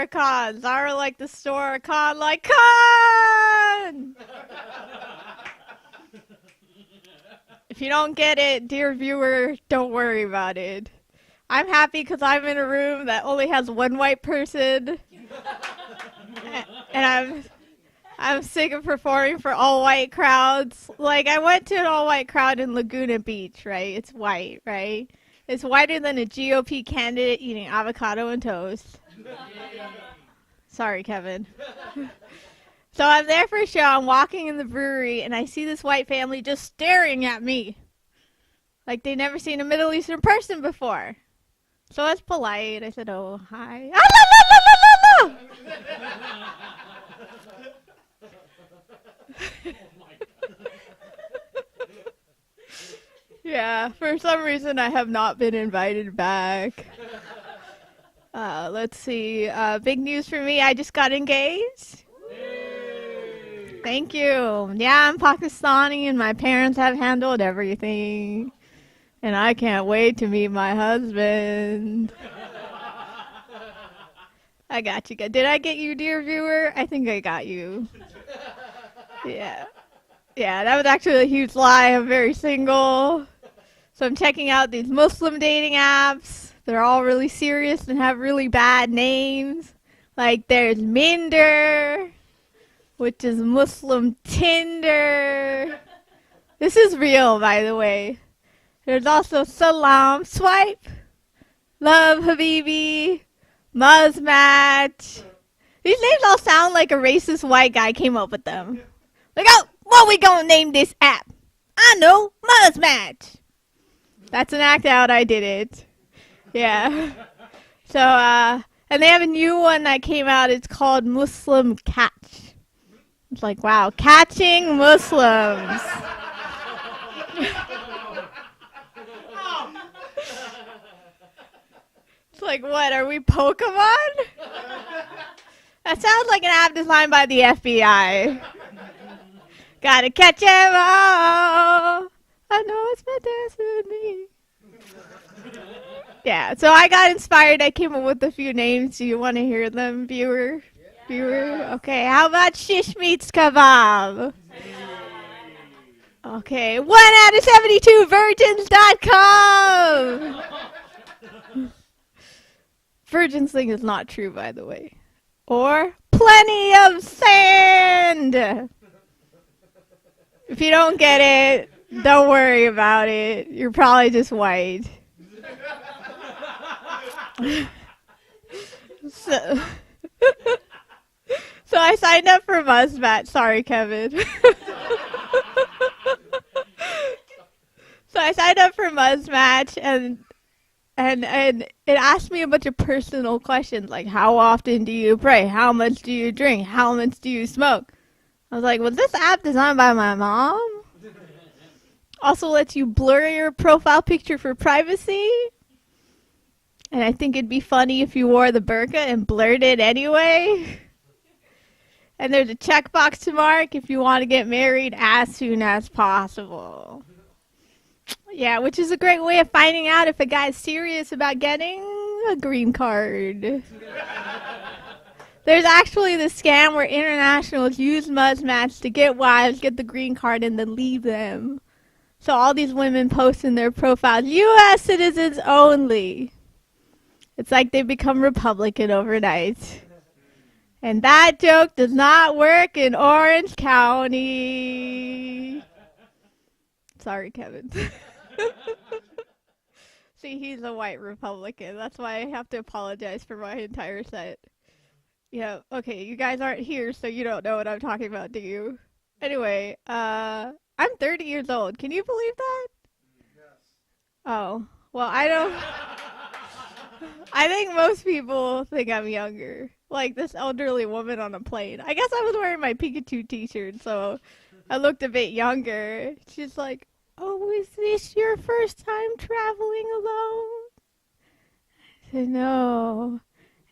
Khan. Zara like the store, Khan like Khan! If you don't get it, dear viewer, don't worry about it. I'm happy because I'm in a room that only has one white person. And I'm sick of performing for all white crowds. Like, I went to an all white crowd in Laguna Beach, right? It's white, right? It's whiter than a GOP candidate eating avocado and toast. Sorry, Kevin. So I'm there for a show. I'm walking in the brewery, and I see this white family just staring at me. Like they'd never seen a Middle Eastern person before. So I was polite. I said, oh, hi. Ah, la, la, la, la, la, la. Yeah, for some reason I have not been invited back. Let's see. Big news for me. I just got engaged. Yay. Thank you. Yeah, I'm Pakistani and my parents have handled everything. And I can't wait to meet my husband. I got you. Did I get you, dear viewer? I think I got you. Yeah. Yeah, that was actually a huge lie. I'm very single. So I'm checking out these Muslim dating apps. They're all really serious and have really bad names. Like there's Minder, which is Muslim Tinder. This is real, by the way. There's also Salam Swipe, Love Habibi, Muzzmatch. These names all sound like a racist white guy came up with them. Like, oh, what we gonna name this app? I know, Muzzmatch. That's an act out, I did it. Yeah. So, and they have a new one that came out. It's called Muslim Catch. It's like, wow, catching Muslims. It's like, what, are we Pokemon? That sounds like an app designed by the FBI. Gotta catch 'em all. I know it's my destiny. Yeah, so I got inspired. I came up with a few names. Do you want to hear them, viewer? Yeah. Okay, how about Shish Meets Kebab? Okay, 1 out of 72 virgins.com. Virgins thing is not true, by the way. Or plenty of sand. If you don't get it, don't worry about it. You're probably just white. So I signed up for Muzzmatch. Sorry, Kevin. So I signed up for Muzzmatch, and it asked me a bunch of personal questions, like how often do you pray? How much do you drink? How much do you smoke? I was like, was this app designed by my mom? Also lets you blur your profile picture for privacy. And I think it'd be funny if you wore the burqa and blurred it anyway. And there's a checkbox to mark if you want to get married as soon as possible. Yeah, which is a great way of finding out if a guy's serious about getting a green card. There's actually the scam where internationals use Muzzmatch to get wives, get the green card, and then leave them. So all these women post in their profiles, U.S. citizens only. It's like they become Republican overnight. And that joke does not work in Orange County. Sorry, Kevin. See, he's a white Republican. That's why I have to apologize for my entire set. Yeah, okay, you guys aren't here, so you don't know what I'm talking about, do you? Anyway, I'm 30 years old. Can you believe that? Yes. Oh, well, I don't... I think most people think I'm younger. Like this elderly woman on a plane. I guess I was wearing my Pikachu t-shirt, so I looked a bit younger. She's like, oh, is this your first time traveling alone? I said, no.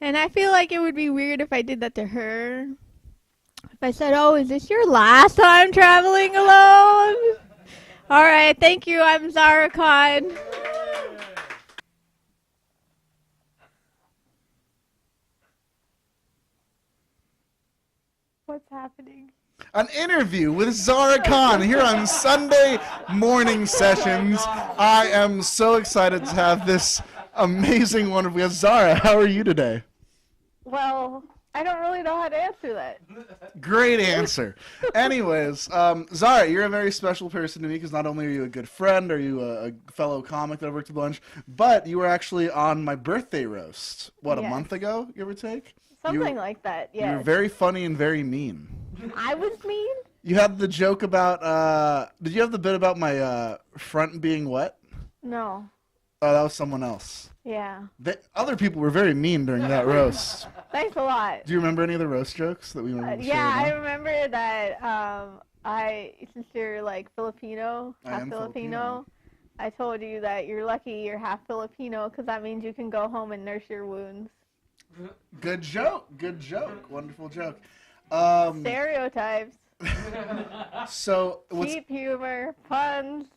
And I feel like it would be weird if I did that to her. If I said, oh, is this your last time traveling alone? All right, thank you. I'm Zara Khan. What's happening? An interview with Zara Khan here on Sunday morning sessions. I am so excited to have this amazing one. We have Zara. How are you today? Well, I don't really know how to answer that. Great answer. Anyways, Zara, you're a very special person to me because not only are you a good friend, are you a fellow comic that I've worked with lunch, but you were actually on my birthday roast, what, a month ago, give or take? Something like that, yeah. You were very funny and very mean. I was mean? You had the joke about, did you have the bit about my front being wet? No. Oh, that was someone else. Yeah. Other people were very mean during that roast. Thanks a lot. Do you remember any of the roast jokes that we were yeah, I remember that since you're like Filipino, half Filipino, I told you that you're lucky you're half Filipino because that means you can go home and nurse your wounds. Good joke. Good joke. Wonderful joke. Stereotypes. So cheap humor, puns.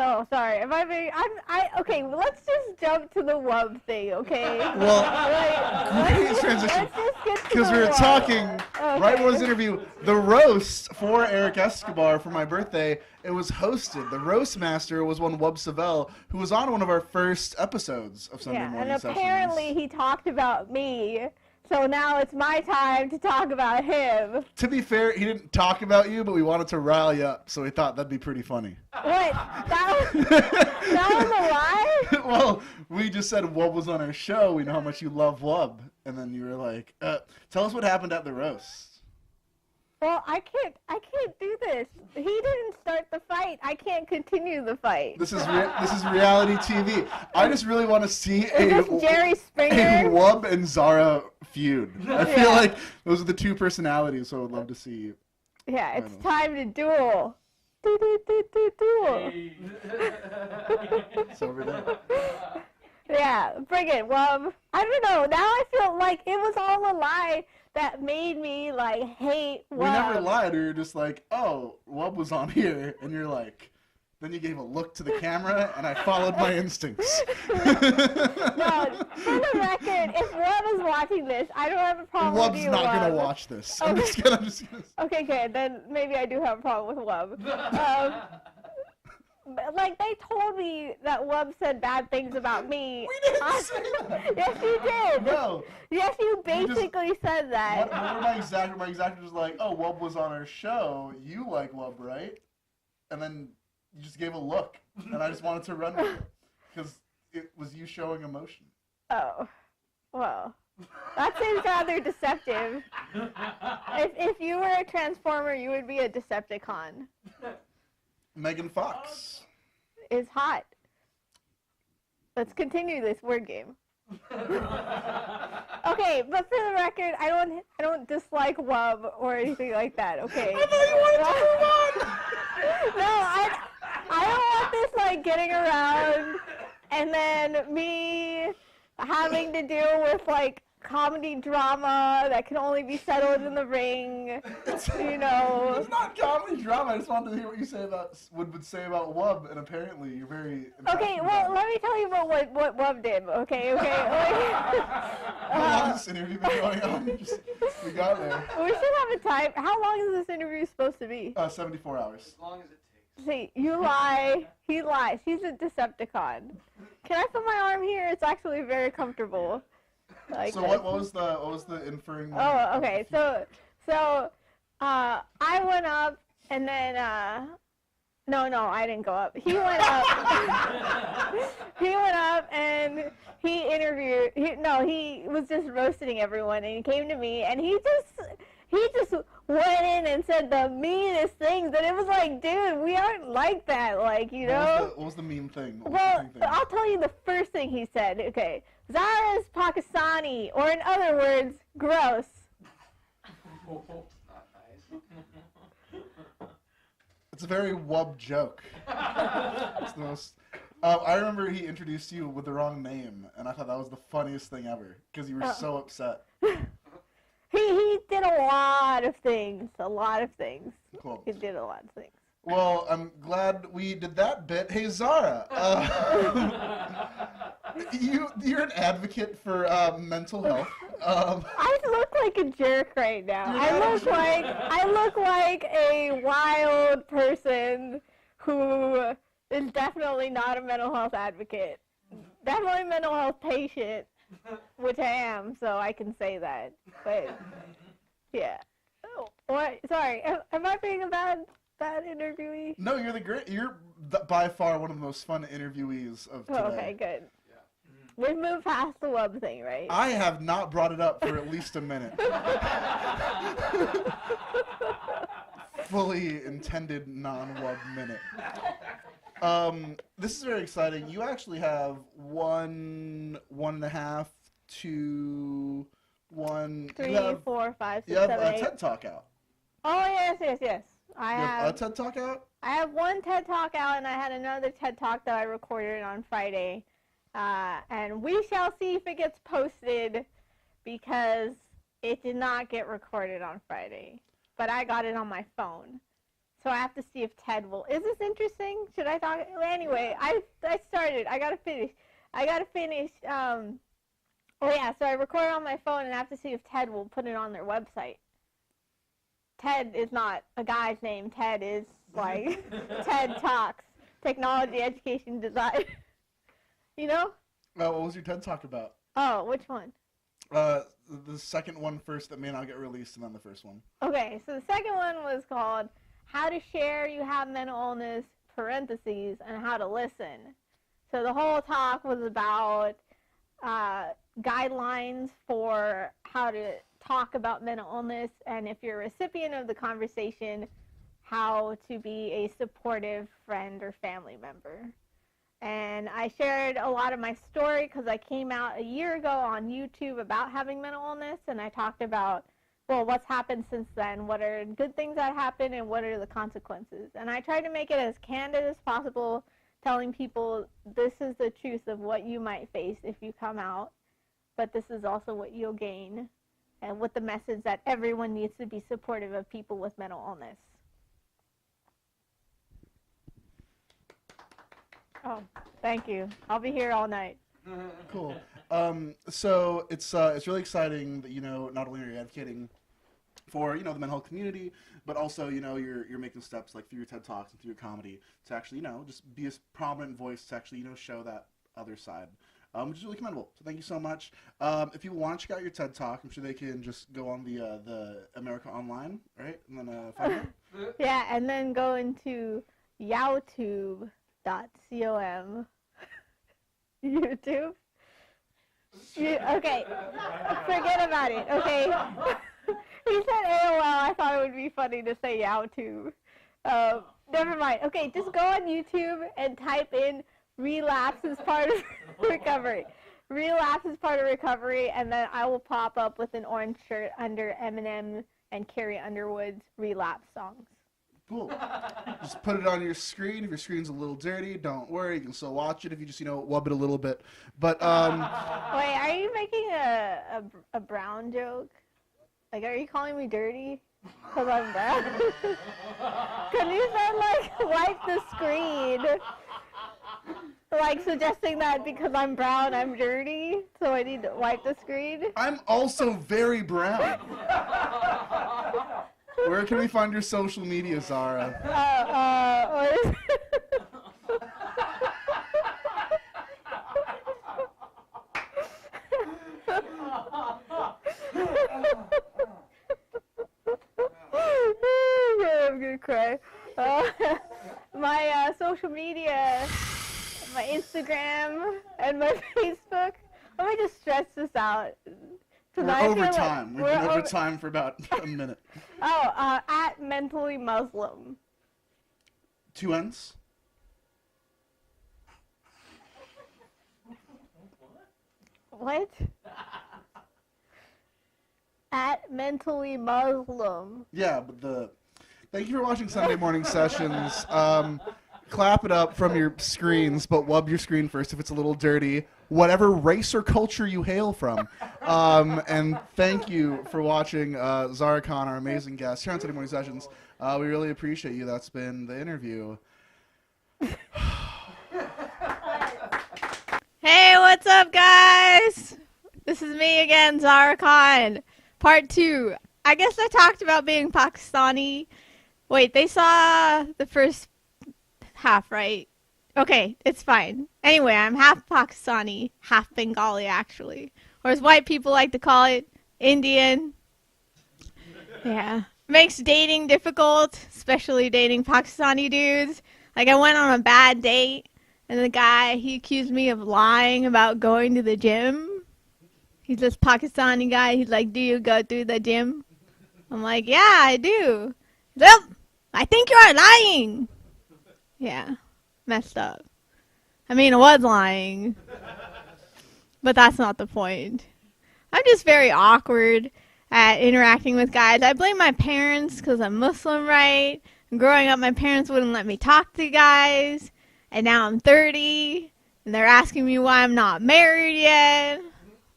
Oh, sorry. Am I being? Okay. Well, let's just jump to the wub thing, okay? Well, great transition. Because we were talking right before this interview, the roast for Erik Escobar for my birthday. It was hosted. The roast master was one Wub Savell, who was on one of our first episodes of Sunday Morning Sessions. And apparently he talked about me. So now it's my time to talk about him. To be fair, he didn't talk about you, but we wanted to rile you up, so we thought that'd be pretty funny. What? That was a lie? Well, we just said Wub was on our show. We know how much you love Wub. And then you were like, tell us what happened at the roast. Well, I can't do this. He didn't start the fight. I can't continue the fight. This is reality TV. I just really want to see a Jerry Springer Wub and Zara feud. I feel like those are the two personalities, so I would love to see. Yeah, it's time to duel. Duel. It's over there. Yeah, bring it, Wub. I don't know. Now I feel like it was all a lie that made me like hate Wub. We never lied. We were just like, oh, Wub was on here, and you're like, then you gave a look to the camera, and I followed my instincts. No, for the record, if Wub is watching this, I don't have a problem with you, Wub's not Wub. gonna watch this. Okay. I'm just gonna... Okay, good. Then maybe I do have a problem with Wub. Like, they told me that Wub said bad things about me. We didn't say that. Yes, you did. No. Yes, you basically said that. What were my exactor was like, oh, Wub was on our show. You like Wub, right? And then you just gave a look, and I just wanted to run with it because it was you showing emotion. Oh, well, that seems rather deceptive. If you were a Transformer, you would be a Decepticon. Megan Fox is hot. Let's continue this word game. Okay, but for the record, I don't dislike Wub or anything like that. Okay. I thought you wanted to move on. No, I don't want this like getting around and then me having to deal with like comedy drama that can only be settled in the ring. You know. It's not comedy drama. I just wanted to hear what you say about would say about Wub, and apparently you're very. Okay, well, let me tell you about what Wub did. Okay. How long has this interview been going on? We got there. We should have a time. How long is this interview supposed to be? 74 hours. As long as it takes. See, you lie. He lies. He's a Decepticon. Can I put my arm here? It's actually very comfortable. Like so what was the inferring? Oh, okay. So I went up and then no, I didn't go up. He went up. He went up and he interviewed. He was just roasting everyone, and he came to me and he just went in and said the meanest things, and it was like, dude, we aren't like that, like, you know. What was the mean thing? I'll tell you the first thing he said. Okay, Zara's Pakistani, or in other words, gross. Not nice. It's a very Wub joke. It's the most. I remember he introduced you with the wrong name, and I thought that was the funniest thing ever because you were so upset. He did a lot of things. Cool. He did a lot of things. Well, I'm glad we did that bit. Hey, Zara, you're an advocate for mental health. I look like a jerk right now. I look like a wild person who is definitely not a mental health advocate. Definitely a mental health patient, which I am, so I can say that. But yeah. Oh, what? Sorry, am I being a bad interviewee? No, you're by far one of the most fun interviewees of today. Oh, okay, good. We've moved past the wub thing, right? I have not brought it up for at least a minute. Fully intended non-wub minute. This is very exciting. You actually have 1.5, 2, 1. 3, 4, 5, 6, you have 7, a 8. TED Talk out. Oh, yes. I You have a TED Talk out? I have one TED Talk out, and I had another TED Talk that I recorded on Friday. And we shall see if it gets posted, because it did not get recorded on Friday. But I got it on my phone. So I have to see if Ted will. Is this interesting? Should I talk? Anyway, I started. I gotta finish. Oh yeah, so I recorded on my phone, and I have to see if Ted will put it on their website. Ted is not a guy's name. Ted is like TED Talks, Technology, Education, Design. You know? What was your TED Talk about? Oh, which one? The second one first that may not get released, and then the first one. Okay, so the second one was called How to Share You Have Mental Illness, parentheses, and How to Listen. So the whole talk was about guidelines for how to talk about mental illness, and if you're a recipient of the conversation, how to be a supportive friend or family member. And I shared a lot of my story because I came out a year ago on YouTube about having mental illness, and I talked about, well, what's happened since then, what are good things that happened, and what are the consequences. And I tried to make it as candid as possible, telling people this is the truth of what you might face if you come out, but this is also what you'll gain, and with the message that everyone needs to be supportive of people with mental illness. Oh, thank you. I'll be here all night. Cool. So it's really exciting that, not only are you advocating for, the mental health community, but also, you're making steps like through your TED Talks and through your comedy to actually, just be a prominent voice to actually, show that other side, which is really commendable. So thank you so much. If you want to check out your TED Talk, I'm sure they can just go on the America Online, right? And then find it. Yeah, and then go into youtube.com. YouTube? Okay, forget about it, okay? He said AOL, I thought it would be funny to say YouTube. Never mind. Okay, just go on YouTube and type in relapse is part of recovery. Relapse is part of recovery, and then I will pop up with an orange shirt under Eminem and Carrie Underwood's relapse songs. Cool. Just put it on your screen. If your screen's a little dirty, don't worry. You can still watch it if you just, wub it a little bit. But, Wait, are you making a brown joke? Like, are you calling me dirty? Because I'm brown? Can you then, wipe the screen? Like, suggesting that because I'm brown, I'm dirty? So I need to wipe the screen? I'm also very brown. Where can we find your social media, Zara? What is I'm gonna cry. My social media, my Instagram, and my Facebook. Let me just stretch this out. We're over time. We've been over time for about a minute. Oh, at Mentally Muslim. 2 N's? What? At Mentally Muslim. Yeah, but thank you for watching Sunday Morning Sessions. clap it up from your screens, but wub your screen first if it's a little dirty. Whatever race or culture you hail from. And thank you for watching Zara Khan, our amazing guest, here on Sunday Morning Sessions. We really appreciate you. That's been the interview. Hey, what's up, guys? This is me again, Zara Khan. Part 2. I guess I talked about being Pakistani. Wait, they saw the first half, right? Okay, it's fine. Anyway, I'm half Pakistani, half Bengali, actually. Or as white people like to call it, Indian. Yeah. Makes dating difficult, especially dating Pakistani dudes. Like, I went on a bad date, and the guy, he accused me of lying about going to the gym. He's this Pakistani guy. He's like, do you go to the gym? I'm like, yeah, I do. Well, I think you're lying. Yeah. Messed up. I mean, I was lying, but that's not the point. I'm just very awkward at interacting with guys. I blame my parents because I'm Muslim, right? And growing up, my parents wouldn't let me talk to guys, and now I'm 30, and they're asking me why I'm not married yet.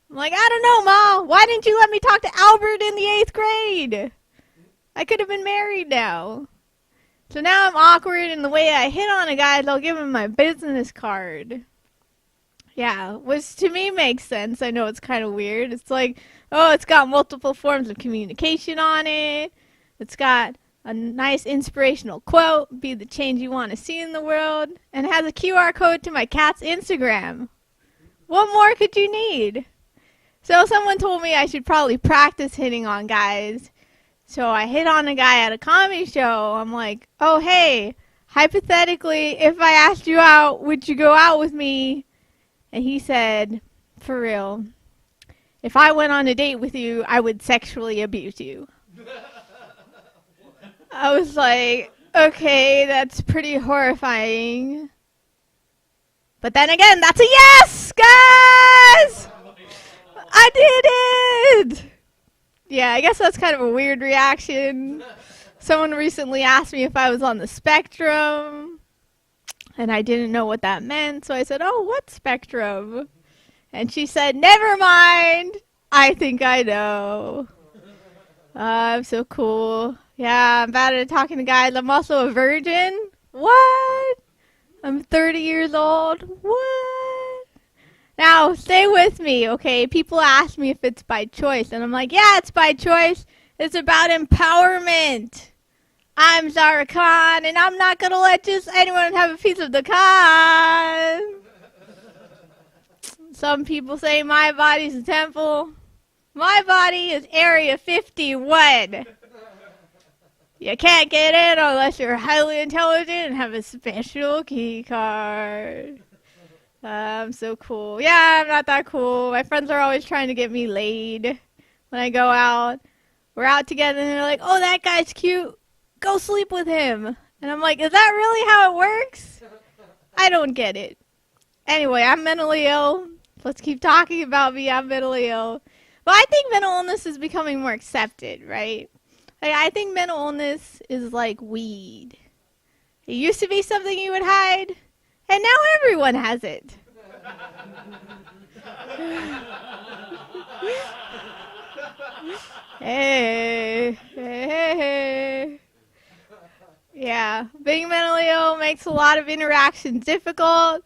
I'm like, I don't know, Ma. Why didn't you let me talk to Albert in the 8th grade? I could have been married now. So now I'm awkward, and the way I hit on a guy is I'll give him my business card. Yeah, which to me makes sense. I know it's kind of weird. It's like, oh, it's got multiple forms of communication on it. It's got a nice inspirational quote, be the change you want to see in the world, and it has a QR code to my cat's Instagram. What more could you need? So someone told me I should probably practice hitting on guys. So I hit on a guy at a comedy show. I'm like, oh, hey, hypothetically, if I asked you out, would you go out with me? And he said, for real, if I went on a date with you, I would sexually abuse you. I was like, okay, that's pretty horrifying. But then again, that's a yes, guys! I did it! Yeah, I guess that's kind of a weird reaction. Someone recently asked me if I was on the spectrum, and I didn't know what that meant, so I said, oh, what spectrum? And she said, never mind, I think I know. I'm so cool. Yeah, I'm bad at talking to guys. I'm also a virgin. What? I'm 30 years old. What? Now, stay with me, okay? People ask me if it's by choice, and I'm like, yeah, it's by choice. It's about empowerment. I'm Zara Khan, and I'm not going to let just anyone have a piece of the Khan. Some people say my body's a temple. My body is Area 51. You can't get in unless you're highly intelligent and have a special key card. I'm so cool. Yeah, I'm not that cool. My friends are always trying to get me laid when I go out. We're out together and they're like, oh, that guy's cute. Go sleep with him. And I'm like, is that really how it works? I don't get it. Anyway, I'm mentally ill. Let's keep talking about me. I'm mentally ill. But I think mental illness is becoming more accepted, right? Like, I think mental illness is like weed. It used to be something you would hide. And now everyone has it. Hey, hey. Yeah, being mentally ill makes a lot of interactions difficult.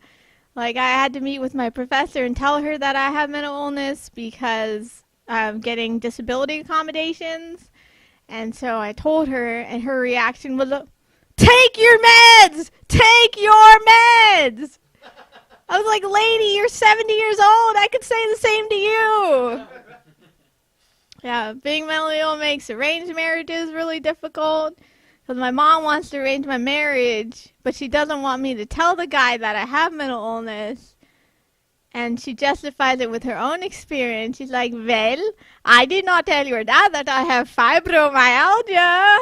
Like, I had to meet with my professor and tell her that I have mental illness because I'm getting disability accommodations. And so I told her, and her reaction was, take your meds! Take your meds! I was like, lady, you're 70 years old. I could say the same to you. Yeah, being mentally ill makes arranged marriages really difficult. Because my mom wants to arrange my marriage, but she doesn't want me to tell the guy that I have mental illness. And she justifies it with her own experience. She's like, well, I did not tell your dad that I have fibromyalgia.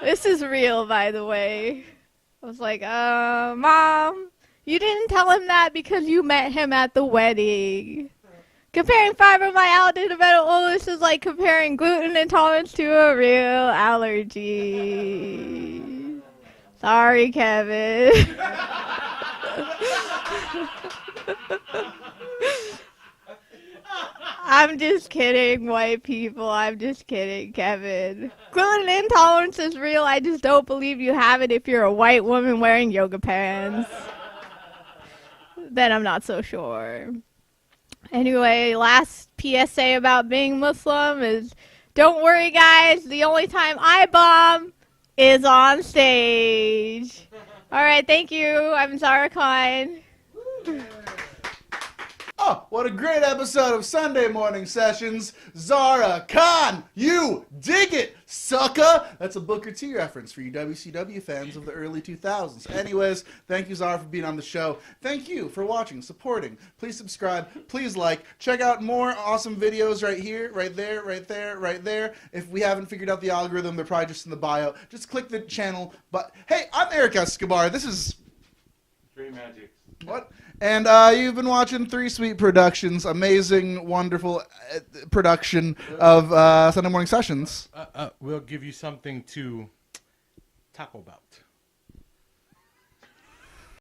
This is real, by the way. I was like, Mom, you didn't tell him that because you met him at the wedding. Comparing fibromyalgia to mental illness is like comparing gluten intolerance to a real allergy. Sorry, Kevin. I'm just kidding, white people. I'm just kidding, Kevin. Gluten intolerance is real. I just don't believe you have it if you're a white woman wearing yoga pants. Then I'm not so sure. Anyway, last PSA about being Muslim is, don't worry, guys. The only time I bomb is on stage. All right, thank you. I'm Zara Khan. Oh, what a great episode of Sunday Morning Sessions. Zara Khan, you dig it, sucker. That's a Booker T reference for you WCW fans of the early 2000s. Anyways, thank you, Zara, for being on the show. Thank you for watching, supporting. Please subscribe. Please like. Check out more awesome videos right here, right there, right there, right there. If we haven't figured out the algorithm, they're probably just in the bio. Just click the channel. But hey, I'm Erik Escobar. This is... Dremagix. What? And you've been watching Three Sweet Productions, amazing, wonderful production of Sunday Morning Sessions. We'll give you something to talk about.